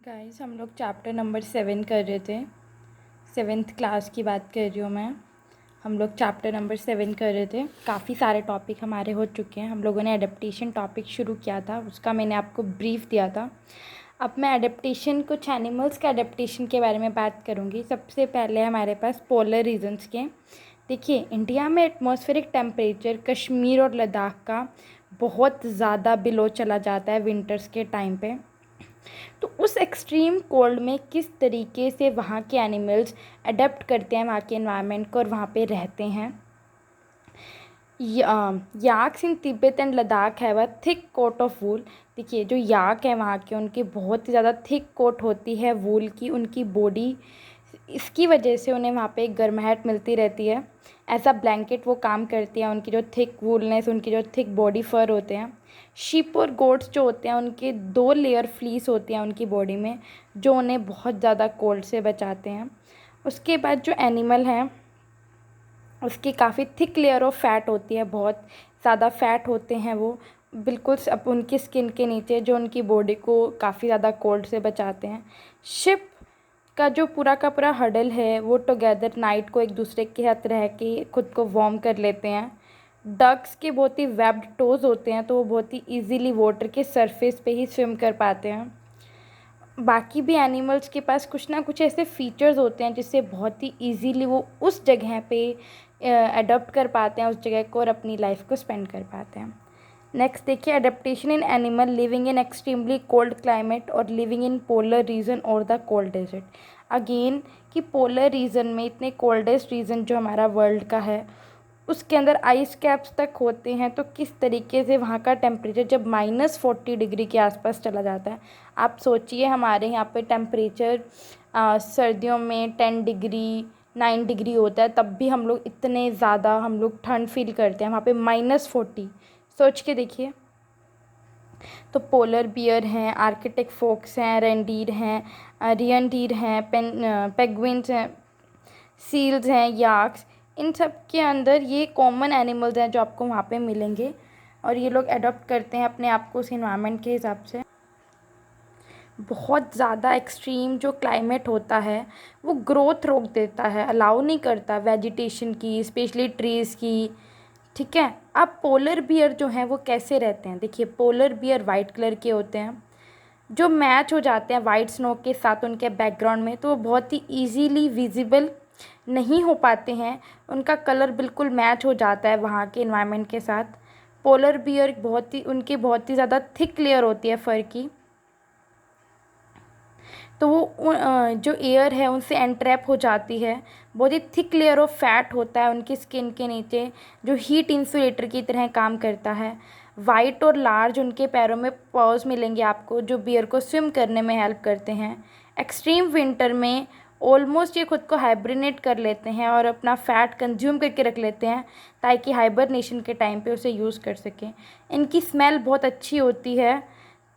Guys हम लोग chapter number 7 कर रहे थे। 7th क्लास की बात कर रही हूँ मैं। हम लोग चैप्टर नंबर 7 कर रहे थे। काफ़ी सारे टॉपिक हमारे हो चुके हैं। हम लोगों ने एडेप्टेशन टॉपिक शुरू किया था, उसका मैंने आपको ब्रीफ दिया था। अब मैं एडेप्टेशन, कुछ एनिमल्स का एडेप्टेशन के बारे में बात करूँगी। सबसे पहले हमारे पास पोलर रीजन्स के। देखिए, इंडिया में एटमॉस्फेरिक टेम्परेचर कश्मीर और लद्दाख का बहुत ज़्यादा बिलो चला जाता है विंटर्स के टाइम पे। तो उस एक्सट्रीम कोल्ड में किस तरीके से वहाँ के एनिमल्स अडेप्ट करते हैं वहाँ के एनवायरनमेंट को और वहाँ पे रहते हैं। Yaks in Tibet and Ladakh have a thick coat of wool. देखिए, जो याक है वहाँ के, उनकी बहुत ही ज़्यादा थिक कोट होती है वूल की, उनकी बॉडी। इसकी वजह से उन्हें वहाँ पे एक गर्माहट मिलती रहती है। एज अ ब्लैंकेट वो काम करती है। उनकी जो थिक वूलनेस, उनकी जो थिक बॉडी फर होते हैं। शीप और गोट्स जो होते हैं, उनके 2 लेयर फ्लीस होती हैं उनकी बॉडी में, जो उन्हें बहुत ज़्यादा कोल्ड से बचाते हैं। उसके बाद जो एनिमल हैं, उसकी काफ़ी थिक लेयर ऑफ फैट होती है, बहुत ज़्यादा फैट होते हैं वो बिल्कुल अब उनकी स्किन के नीचे, जो उनकी बॉडी को काफ़ी ज़्यादा कोल्ड से बचाते हैं। शिप का जो पूरा का पूरा हडल है, वो टुगेदर नाइट को एक दूसरे के साथ रह के खुद को वार्म कर लेते हैं। डक्स के बहुत ही वेब्ड टोज होते हैं, तो वो बहुत ही इजीली वाटर के सरफेस पे ही स्विम कर पाते हैं। बाकी भी एनिमल्स के पास कुछ ना कुछ ऐसे फीचर्स होते हैं जिससे बहुत ही इजीली वो उस जगह पे अडॉप्ट कर पाते हैं, उस जगह को, और अपनी लाइफ को स्पेंड कर पाते हैं। नेक्स्ट देखिए, adaptation in animal living in extremely cold climate और लिविंग इन पोलर रीजन और द कोल्ड डेजर्ट। अगेन कि पोलर रीजन में, इतने कोल्डेस्ट रीजन जो हमारा वर्ल्ड का है, उसके अंदर आइस कैप्स तक होते हैं, तो किस तरीके से वहाँ का टेम्परेचर जब -40 डिग्री के आसपास चला जाता है। आप सोचिए, हमारे यहाँ पे टेम्परेचर सर्दियों में 10 डिग्री 9 डिग्री होता है, तब भी हम लोग इतने ज़्यादा हम लोग ठंड फील करते हैं। वहाँ पे -40, सोच के देखिए। तो पोलर बियर हैं, आर्कटिक फोक्स हैं, रेंडीर हैं, रियनडीर हैं, पेंगुइन्स हैं, सील्स हैं, याक्स। इन सब के अंदर ये कॉमन एनिमल्स हैं जो आपको वहाँ पे मिलेंगे, और ये लोग अडॉप्ट करते हैं अपने आप को उस इन्वायरमेंट के हिसाब से। बहुत ज़्यादा एक्सट्रीम जो क्लाइमेट होता है, वो ग्रोथ रोक देता है, अलाउ नहीं करता वेजिटेशन की, स्पेशली ट्रीज़ की। ठीक है। अब पोलर बियर जो हैं वो कैसे रहते हैं। देखिए, पोलर बियर वाइट कलर के होते हैं, जो मैच हो जाते हैं वाइट स्नो के साथ उनके बैकग्राउंड में, तो वो बहुत ही ईजीली विजिबल नहीं हो पाते हैं। उनका कलर बिल्कुल मैच हो जाता है वहाँ के इन्वायरमेंट के साथ। पोलर बियर उनकी बहुत ही ज़्यादा थिक लेयर होती है फर की, तो वो जो एयर है उनसे एंट्रैप हो जाती है। बहुत ही थिक लेयर ऑफ फैट होता है उनकी स्किन के नीचे, जो हीट इंसुलेटर की तरह काम करता है। वाइट और लार्ज उनके पैरों में पॉज मिलेंगे आपको, जो बियर को स्विम करने में हेल्प करते हैं। एक्सट्रीम विंटर में ऑलमोस्ट ये खुद को हाइब्रिनेट कर लेते हैं और अपना फ़ैट कंज्यूम करके रख लेते हैं, ताकि हाइबरनेशन के टाइम पे उसे यूज़ कर सकें। इनकी स्मेल बहुत अच्छी होती है,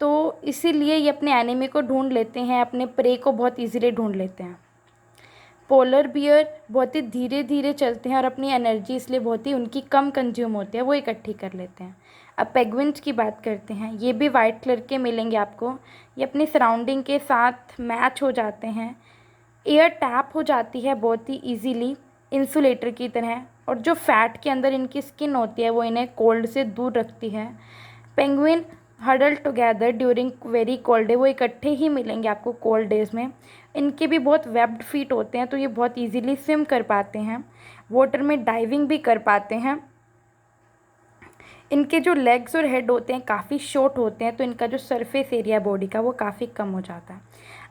तो इसीलिए ये अपने एनिमी को ढूंढ लेते हैं, अपने प्रे को बहुत इजीली ढूंढ लेते हैं। पोलर बियर बहुत ही धीरे धीरे चलते हैं और अपनी एनर्जी इसलिए बहुत ही उनकी कम कंज्यूम होती है, वो इकट्ठी कर लेते हैं। अब पेंगुइन्स की बात करते हैं। ये भी वाइट कलर के मिलेंगे आपको। ये अपनी सराउंडिंग के साथ मैच हो जाते हैं, एयर टैप हो जाती है बहुत ही ईजीली इंसुलेटर की तरह, और जो फैट के अंदर इनकी स्किन होती है वो इन्हें कोल्ड से दूर रखती है। Penguin huddle together during very cold day, वो इकट्ठे ही मिलेंगे आपको कोल्ड डेज़ में। इनके भी बहुत वेब्ड फीट होते हैं, तो ये बहुत इजीली स्विम कर पाते हैं, वाटर में डाइविंग भी कर पाते हैं। इनके जो लेग्स और हेड होते हैं काफ़ी शॉर्ट होते हैं, तो इनका जो सरफेस एरिया बॉडी का वो काफ़ी कम हो जाता है।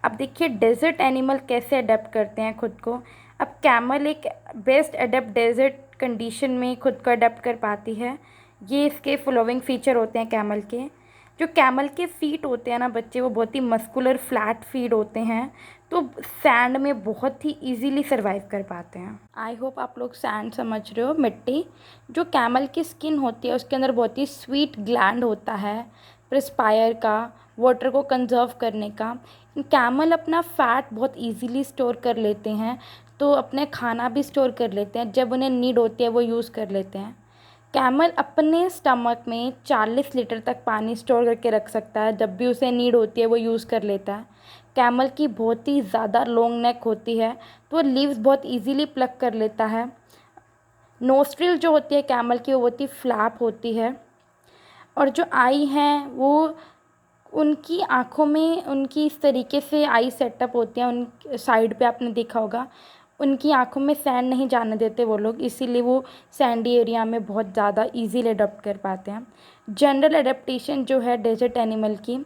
अब देखिए, डेजर्ट एनिमल कैसे अडेप्ट करते हैं खुद को। अब कैमल एक बेस्ट अडेप्ट डेजर्ट कंडीशन में खुद को अडेप्ट कर पाती है। ये इसके फॉलोइंग फीचर होते हैं कैमल के। जो कैमल के फीट होते हैं ना बच्चे, वो बहुत ही मस्कुलर फ्लैट फीट होते हैं, तो सैंड में बहुत ही इजीली सरवाइव कर पाते हैं। आई होप आप लोग सैंड समझ रहे हो, मिट्टी। जो कैमल की स्किन होती है उसके अंदर बहुत ही स्वीट ग्लैंड होता है, प्रिस्पायर का, वाटर को कंजर्व करने का। कैमल अपना फैट बहुत इजीली स्टोर कर लेते हैं, तो अपने खाना भी स्टोर कर लेते हैं, जब उन्हें नीड होती है वो यूज़ कर लेते हैं। कैमल अपने स्टमक में 40 लीटर तक पानी स्टोर करके रख सकता है, जब भी उसे नीड होती है वो यूज़ कर लेता है। कैमल की बहुत ही ज़्यादा लॉन्ग नेक होती है, तो वो लीव्स बहुत इजीली प्लक कर लेता है। नोस्ट्रिल जो होती है कैमल की वो बहुत ही फ्लैप होती है। और जो आई हैं वो उनकी आँखों में उनकी इस तरीके से आई सेटअप होती हैं, उन साइड पे आपने देखा होगा, उनकी आँखों में सैंड नहीं जाने देते वो लोग, इसीलिए वो सैंडी एरिया में बहुत ज़्यादा इजीली अडॉप्ट कर पाते हैं। जनरल एडेप्टेशन जो है डेजर्ट एनिमल की,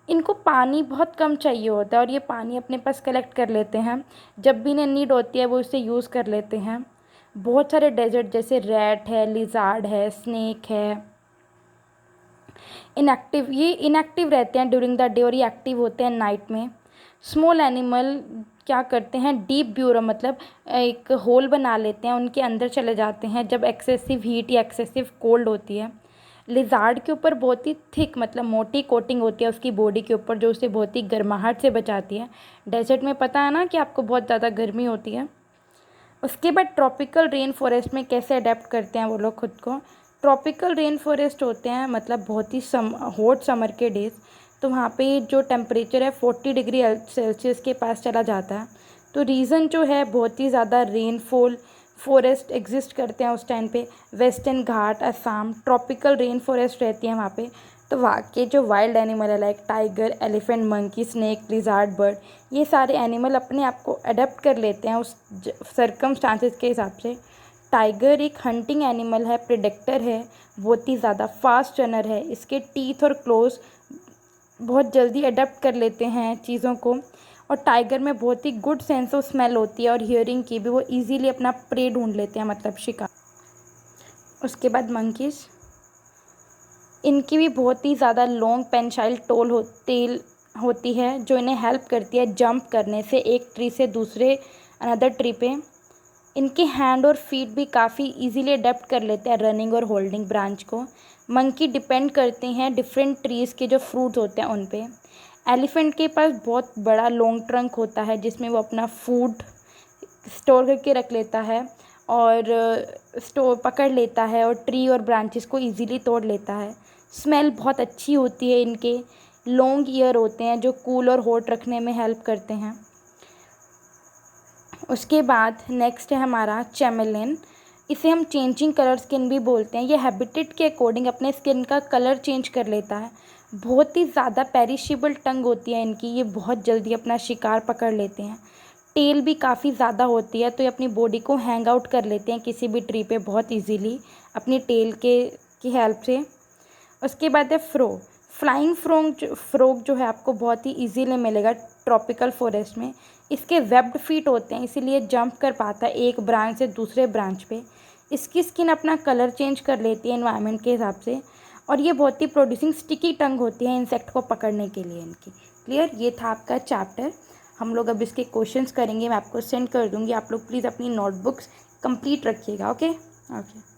इनको पानी बहुत कम चाहिए होता है और ये पानी अपने पास कलेक्ट कर लेते हैं, जब भी इन्हें नीड होती है वो इसे यूज़ कर लेते हैं। बहुत सारे डेजर्ट जैसे रैट है, लिजार्ड है, स्नेक है, ये इनएक्टिव रहते हैं ड्यूरिंग द डे और ये एक्टिव होते हैं नाइट में। स्मॉल एनिमल क्या करते हैं, डीप ब्यूरो मतलब एक होल बना लेते हैं, उनके अंदर चले जाते हैं जब एक्सेसिव हीट या एक्सेसिव कोल्ड होती है। लिजार्ड के ऊपर बहुत ही थिक मतलब मोटी कोटिंग होती है उसकी बॉडी के ऊपर, जो उसे बहुत ही गर्माहट से बचाती है। डेजर्ट में पता है ना कि आपको बहुत ज़्यादा गर्मी होती है। उसके बाद ट्रॉपिकल रेन फॉरेस्ट में कैसे अडेप्ट करते हैं वो लोग खुद को। ट्रॉपिकल रेन फॉरेस्ट होते हैं मतलब बहुत ही हॉट समर के डेज, तो वहाँ पे जो टेम्परेचर है 40 डिग्री सेल्सियस के पास चला जाता है। तो रीज़न जो है बहुत ही ज़्यादा रेनफॉल फॉरेस्ट एग्जिस्ट करते हैं उस टाइम पे। वेस्टर्न घाट, असम, ट्रॉपिकल रेन फॉरेस्ट रहती है वहाँ पे। तो वहाँ के जो वाइल्ड एनिमल है like tiger, elephant, monkey, snake, lizard, bird, ये सारे एनिमल अपने आप को अडेप्ट कर लेते हैं उस सर्कमस्टांसेस के हिसाब से। टाइगर एक हंटिंग एनिमल है, प्रेडेक्टर है, बहुत ही ज़्यादा फास्ट रनर है। इसके टीथ और क्लोज बहुत जल्दी अडेप्ट कर लेते हैं चीज़ों को। और टाइगर में बहुत ही गुड सेंस ऑफ स्मेल होती है और हियरिंग की भी, वो इजीली अपना प्रे ढूंढ लेते हैं मतलब शिकार। उसके बाद मंकीज़, इनकी भी बहुत ही ज़्यादा लॉन्ग पेंशाइल टेल होती है जो इन्हें हेल्प करती है जंप करने से एक ट्री से दूसरे अनदर ट्री पे। इनके हैंड और फीट भी काफ़ी इजीली अडेप्ट कर लेते हैं रनिंग और होल्डिंग ब्रांच को। मंकी डिपेंड करते हैं डिफरेंट ट्रीज़ के जो फ्रूट होते हैं उन पे। एलिफेंट के पास बहुत बड़ा लॉन्ग ट्रंक होता है जिसमें वो अपना फूड स्टोर करके रख लेता है और स्टोर पकड़ लेता है और ट्री और ब्रांचेस को इजीली तोड़ लेता है। स्मेल बहुत अच्छी होती है इनके। लॉन्ग ईयर होते हैं जो कूल और हॉट रखने में हेल्प करते हैं। उसके बाद नेक्स्ट है हमारा चैमेलिन। इसे हम चेंजिंग कलर स्किन भी बोलते हैं। ये हैबिटेट के अकॉर्डिंग अपने स्किन का कलर चेंज कर लेता है। बहुत ही ज़्यादा पेरिशेबल टंग होती है इनकी, ये बहुत जल्दी अपना शिकार पकड़ लेते हैं। टेल भी काफ़ी ज़्यादा होती है तो ये अपनी बॉडी को हैंग आउट कर लेते हैं किसी भी ट्री पे बहुत इजीली अपनी टेल की हेल्प से। उसके बाद है फ्लाइंग फ्रॉग जो है आपको बहुत ही इजीली मिलेगा ट्रॉपिकल फॉरेस्ट में। इसके वेब्ड फीट होते हैं इसीलिए जंप कर पाता है एक ब्रांच से दूसरे ब्रांच पे। इसकी स्किन अपना कलर चेंज कर लेती है एनवायरनमेंट के हिसाब से। और ये बहुत ही प्रोड्यूसिंग स्टिकी टंग होती है इंसेक्ट को पकड़ने के लिए इनकी। क्लियर, ये था आपका चैप्टर। हम लोग अब इसके क्वेश्चंस करेंगे, मैं आपको सेंड कर दूँगी। आप लोग प्लीज़ अपनी नोटबुक्स कंप्लीट रखिएगा। Okay okay.